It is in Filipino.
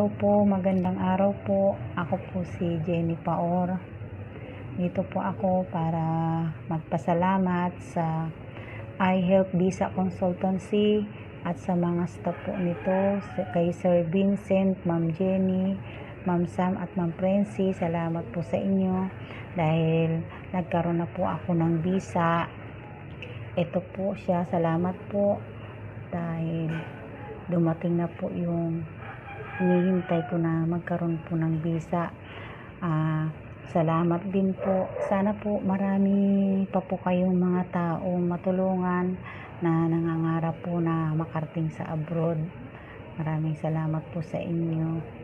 Hello po, magandang araw po. Ako po si Jenny Paor. Dito po ako para magpasalamat sa iHelp Visa Consultancy at sa mga staff po nito, kay Sir Vincent, Ma'am Jenny, Ma'am Sam at Ma'am Prency. Salamat po sa inyo dahil nagkaroon na po ako ng visa. Ito po siya, salamat po dahil dumating na po yung hinihintay ko na magkaroon po ng visa. Salamat din po. Sana po marami pa po kayong mga taong matulungan na nangangarap po na makarating sa abroad. Maraming salamat po sa inyo.